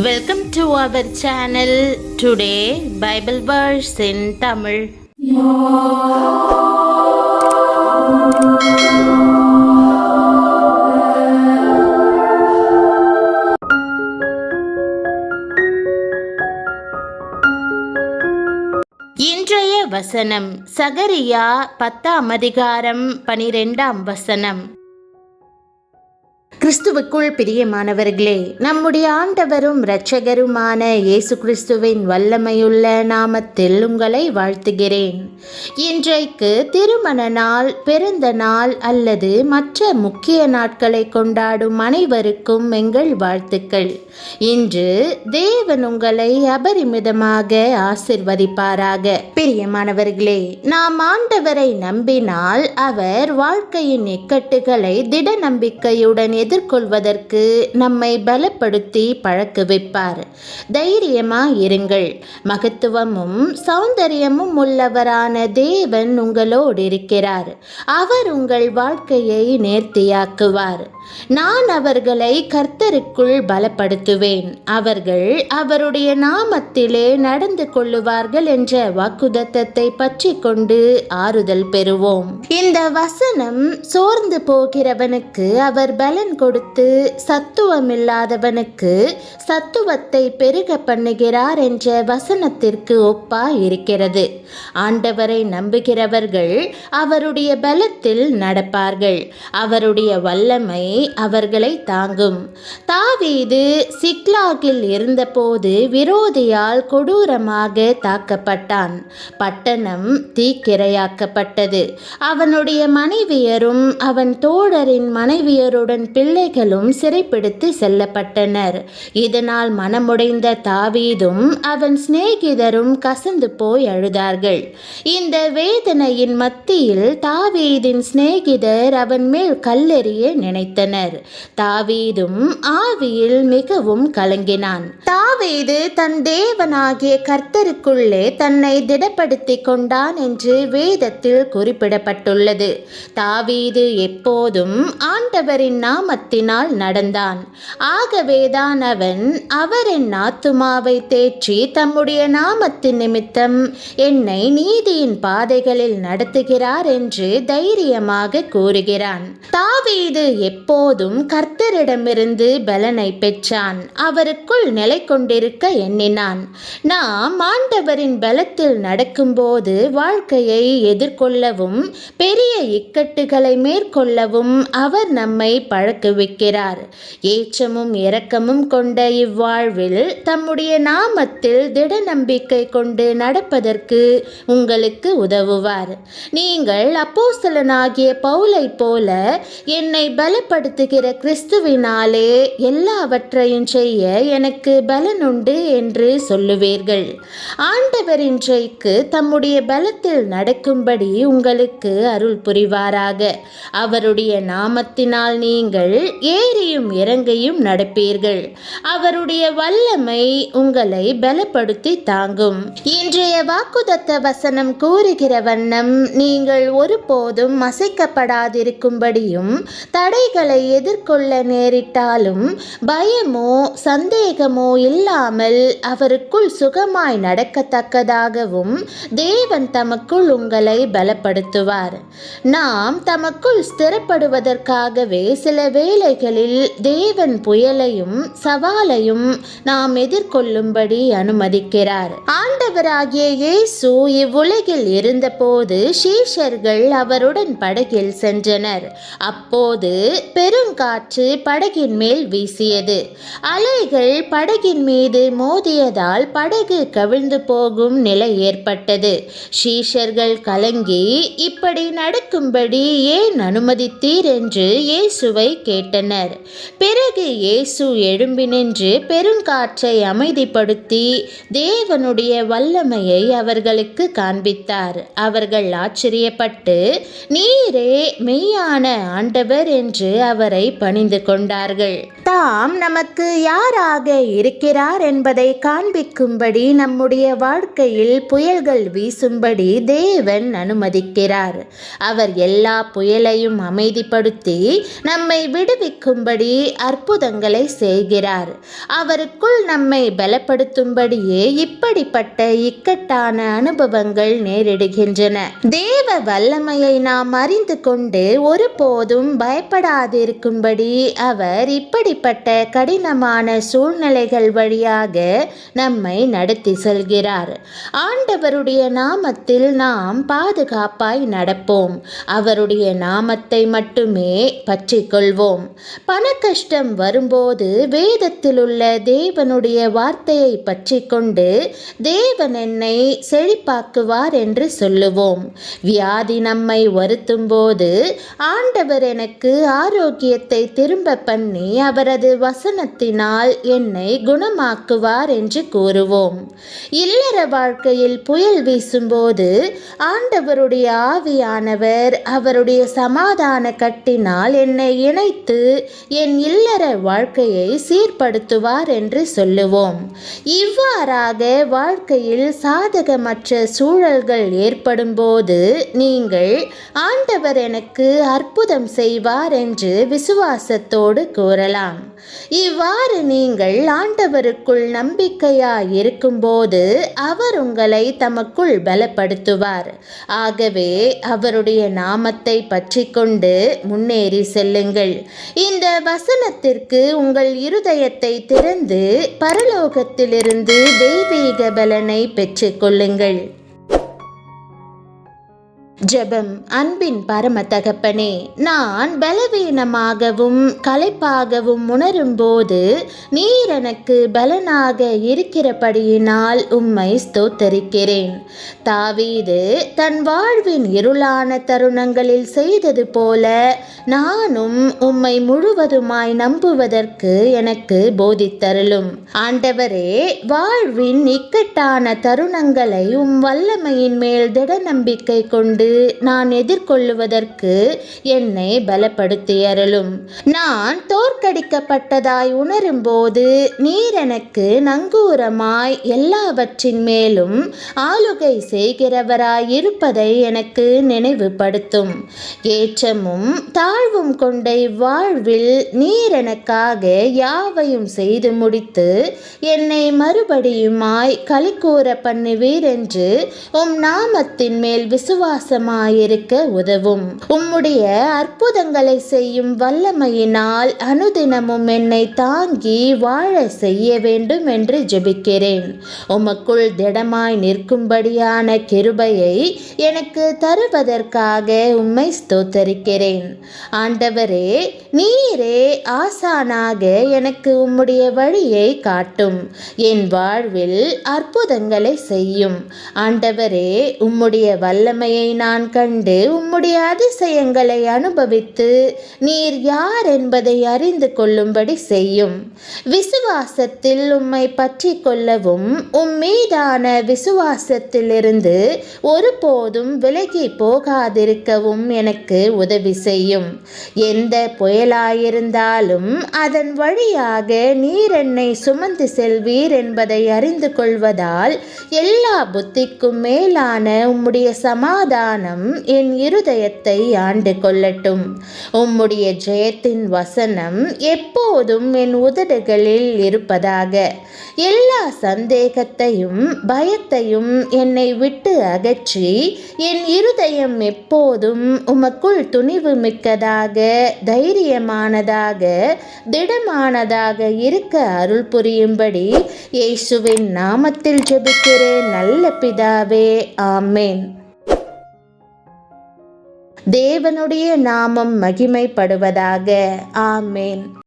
Welcome to our channel. Today Bible verse in Tamil. இன்றைய வசனம் சகரியா 10ஆம் அதிகாரம் 12ஆம் வசனம். கிறிஸ்துவுக்குள் பிரியமானவர்களே, நம்முடைய ஆண்டவரும் இரட்சகருமான இயேசு கிறிஸ்துவின் வல்லமையுள்ள நாமத்தில் உங்களை வாழ்த்துகிறேன். இன்றைக்கு திருமண நாள், பிறந்த நாள் அல்லது மற்ற முக்கிய நாட்களை கொண்டாடும் அனைவருக்கும் எங்கள் வாழ்த்துக்கள். இன்று தேவன் உங்களை அபரிமிதமாக ஆசிர்வதிப்பாராக. பிரியமானவர்களே, நாம் ஆண்டவரை நம்பினால் அவர் வாழ்க்கையின் இக்கட்டுகளை திட நம்பிக்கையுடன் எதிர்கொள்வதற்கு நம்மை பலப்படுத்தி பழக்க வைப்பார். தைரியமாயிருங்கள். மகத்துவமும் சௌந்தரியமும் உள்ளவரான தேவன் உங்களோடு இருக்கிறார். அவர் உங்கள் வாழ்க்கையை நேர்த்தியாக்குவார். நான் அவர்களை கர்த்தருக்குள் பலப்படுத்துவேன். அவர்கள் அவருடைய நாமத்திலே நடந்து கொள்ளுவார்கள் என்ற வாக்குத்தத்தத்தை பற்றி கொண்டு ஆறுதல் பெறுவோம். இந்த வசனம் சோர்ந்து போகிறவனுக்கு அவர் பலன் கொடுத்து சத்துவமில்லாதவனுக்கு சத்துவத்தை பெருக பண்ணுகிறார் என்ற வசனத்திற்கு ஒப்பா இருக்கிறது. ஆண்டவரை நம்புகிறவர்கள் அவருடைய பலத்தில் நடப்பார்கள். அவருடைய வல்லமை அவர்களை தாங்கும். தாவீது சிக்லாகில் இருந்தபோது விரோதியால் கொடூரமாக தாக்கப்பட்டான். பட்டணம் தீக்கிரையாக்கப்பட்டது. அவனுடைய மனைவியரும் அவன் தோழரின் மனைவியருடன் பிள்ளைகளும் சிறைப்பிடித்து செல்லப்பட்டனர். இதனால் மனமுடைந்த தாவீதும் அவன் சிநேகிதரும் கசந்து போய் அழுதார்கள். இந்த வேதனையின் மத்தியில் தாவீதின் சிநேகிதர் அவன் மேல் கல்லெறிய நினைத்தனர். தாவீதும் ஆவியில் மிகவும் கலங்கினான். தாவீது தன் தேவனாகிய கர்த்தருக்குள்ளே தன்னை திடப்படுத்திக் கொண்டான் என்று வேதத்தில் குறிப்பிடப்பட்டுள்ளது. தாவீது எப்போதும் ஆண்டவரின் நாமத்தினால் நடந்தான். ஆகவேதான் அவர் என் ஆத்துமாவை தேற்றி தம்முடைய நாமத்தின் நிமித்தம் என்னை நீதியின் பாதைகளில் நடத்துகிறார் என்று தைரியமாக கூறுகிறான். தாவீது எப்போதும் கர்த்தரிடமிருந்து பலனை பெற்றான். அவருக்குள் நிலை கொண்டிருக்க எண்ணினான். நாம் ஆண்டவரின் பலத்தில் நடக்கும்போது வாழ்க்கையை எதிர்கொள்ளவும் பெரிய இக்கட்டுகளை மேற்கொள்ளவும் அவர் நம்மை பழக்குவிக்கிறார். ஏற்றமும் இரக்கமும் கொண்ட இவ்வாழ்வில் தம்முடைய நாமத்தில் திட நம்பிக்கை கொண்டு நடப்பதற்கு உங்களுக்கு உதவுவார். நீங்கள் அப்போஸ்தலனாகிய பவுலை போல என்னை பலப்படுத்துகிற கிறிஸ்துவினாலே எல்லாவற்றையும் செய்ய எனக்கு பலனுண்டு என்று சொல்லுவீர்கள். ஆண்டவர் இன்றைக்கு தம்முடைய பலத்தில் நடக்கும்படி உங்களுக்கு அருள் புரிவாராக. அவருடைய நாமத்தினால் நீங்கள் ஏறியும் இறங்கையும் நடப்பீர்கள். அவருடைய வல்லமை உங்களை பலப்படுத்தி தாங்கும். இன்றைய வாக்குத்தத்த வசனம் கூறுகிற வண்ணம் நீங்கள் ஒருபோதும் அசைக்கப்படாதிருக்கும்படியும் தடைகளை எதிர்கொள்ள நேரிட்டாலும் பயமோ சந்தேகமோ இல்லாமல் அவருக்குள் சுகமாய் நடக்கத்தக்கதாகவும் தேவன் தமக்குள் உங்களை பலப்படுத்துவார். நாம் தமக்குள் ஸ்திரப்படுவதற்காகவே சில வேளைகளில் தேவன் புயலையும் சவாலையும் நாம் எதிர்கொள்ளும்படி அனுமதிக்கிறார். ஆண்டவராகிய இயேசு இவ்வுலகில் இருந்தபோது சீஷர்கள் அவருடன் படகில் சென்றனர். அப்போது பெருங்காற்று படகின் மேல் வீசியது. அலைகள் படகின் மீது மோதியதால் படகு கவிழ்ந்து போகும் நிலை ஏற்பட்டது. சீஷர்கள் கலங்கி இப்படி நடக்கும்படி ஏன் அனுமதித்தீர் என்று இயேசுவை கேட்டனர். பிறகு இயேசு எழும்பி நின்று பெருங்காற்றை அமைதிப்படுத்தி தேவனுடைய வல்லமையை அவர்களுக்கு காண்பித்தார். அவர்கள் ஆச்சரியப்பட்டு நீரே மெய்யான ஆண்டவர் என்று அவரை பணிந்து கொண்டார்கள். தாம் நமக்கு யாராக இருக்கிறார் என்பதை காண்பிக்கும்படி நம்முடைய வாழ்க்கையில் புயல்கள் வீசும்படி தேவன் அனுமதிக்கிறார். அவர் எல்லா புயலையும் அமைதிப்படுத்தி நம்மை விடுவிக்கும்படி அற்புதங்களை செய்கிறார். அவருக்குள் நம்மை பலப்படுத்தும்படியே இப்படிப்பட்ட இக்கட்டான அனுபவங்கள் நேரிடுகின்றன. தேவ வல்லமையை நாம் அறிந்து கொண்டு ஒருபோதும் பயப்படாதிருக்கும்படி அவர் இப்படிப்பட்ட கடினமான சூழ்நிலைகள் வழியாக நம்மை நடத்தி செல்கிறார். ஆண்டவருடைய நாமத்தில் நாம் பாதுகாப்பாய் நடப்போம். அவருடைய நாமத்தை மட்டுமே பற்றி கொள்வோம். பண கஷ்டம் வரும்போது வேதத்தில் உள்ள தேவனுடைய வார்த்தையை பற்றி கொண்டு தேவன் என்னை செழிப்பாக்குவார் என்று சொல்லுவோம். வியாதி நம்மை வருத்தும் போது ஆண்டவர் எனக்கு ஆரோக்கியத்தை திரும்ப பண்ணி அவரது வசனத்தினால் என்னை குணமாக்குவார் என்று கூறுவோம். இல்லற வாழ்க்கையில் புயல் வீசும்போது ஆண்டவருடைய ஆவியானவர் அவருடைய சமாதான கட்டினால் என்னை இணைத்து என் இல்லற வாழ்க்கையை சீர்படுத்துவார் என்று சொல்லுவோம். இவ்வாறாக வாழ்க்கையில் சாதகமற்ற சூழல்கள் ஏற்படும் போது நீங்கள் ஆண்டவர் எனக்கு அற்புதம் செய்வார் என்று விசுவாசத்தோடு கூறலாம். இவ்வாறு நீங்கள் ஆண்டவருக்குள் நம்பிக்கையாய் இருக்கும்போது அவர் உங்களை தமக்குள் பலப்படுத்துவார். ஆகவே அவருடைய நாமத்தை பற்றி கொண்டு முன்னேறி செல்லுங்கள். இந்த வசனத்திற்கு உங்கள் இருதயத்தை திறந்து பரலோகத்திலிருந்து தெய்வீக பலனை பெற்றுக்கொள்ளுங்கள். ஜெபம். அன்பின் பரம தகப்பனே, நான் பலவீனமாகவும் களைப்பாகவும் உணரும் போது நீர் எனக்கு பலனாக இருக்கிறபடியினால் உம்மை ஸ்தோத்தரிக்கிறேன். தாவீது தன் வாழ்வின் இருளான தருணங்களில் செய்தது போல நானும் உம்மை முழுவதுமாய் நம்புவதற்கு எனக்கு போதித்தருளும். ஆண்டவரே, வாழ்வின் இக்கட்டான தருணங்களை உம் வல்லமையின் மேல் திட நம்பிக்கை கொண்டு நான் எதிர்கொள்ளுவதற்கு என்னை பலப்படுத்தியருளும். நான் தோற்கடிக்கப்பட்டதாய் உணரும் போது நீர் எனக்கு நங்கூரமாய் எல்லாவற்றின் மேலும் ஆளுகை செய்கிறவராய் இருப்பதை எனக்கு நினைவுபடுத்தும். ஏற்றமும் தாழ்வும் கொண்ட இவ்வாழ்வில் நீர் எனக்காக யாவையும் செய்து முடித்து என்னை மறுபடியுமாய் களிக்கூற பண்ணுவீர் என்று உம் நாமத்தின் மேல் விசுவாசமாயிருக்க உதவும். உம்முடைய அற்புதங்களை செய்யும் வல்லமையினால் அனுதினமும் என்னை தாங்கி வாழ செய்ய வேண்டும் என்று ஜெபிக்கிறேன். உமக்குள் திடமாய் நிற்கும்படியான கிருபையை எனக்கு தருவதற்காக உம்மை ஸ்தோத்தரிக்கிறேன். ஆண்டவரே, நீரே ஆசானாக எனக்கு உம்முடைய வழியை காட்டும். என் வாழ்வில் அற்புதங்களை செய்யும். ஆண்டவரே, உம்முடைய வல்லமையை நான் கண்டு உம்முடைய அதிசயங்களை அனுபவித்து நீர் யார் என்பதை அறிந்து கொள்ளும்படி செய்யும். விசுவாசத்தில் உம்மை பற்றி கொள்ளவும் உம் மீதான விசுவாசத்திலிருந்து ஒருபோதும் விலகி போகாதிருக்கவும் எனக்கு உதவி செய்யும். எந்த புயலாயிருந்தாலும் அதன் வழியாக நீர் என்னை சுமந்து செல்வீர் என்பதை அறிந்து கொள்வதால் எல்லா புத்திக்கும் மேலான உம்முடைய சமாதானம் என் இருதயத்தை ஆண்டு கொள்ளட்டும். உம்முடைய ஜெயத்தின் வசனம் எப்போதும் என் உதடுகளில் இருப்பதாக. எல்லா சந்தேகத்தையும் பயத்தையும் என்னை விட்டு அகற்றி என் இருதயம் எப்போதும் உமக்குள் துணிவு மிக்கதாக, தைரியமானதாக, திடமானதாக இருக்க அருள் புரியும்படி இயேசுவின் நாமத்தில் ஜெபிக்கிறேன் நல்ல பிதாவே, ஆமேன். தேவனுடைய நாமம் மகிமைப்படுவதாக. ஆமேன்.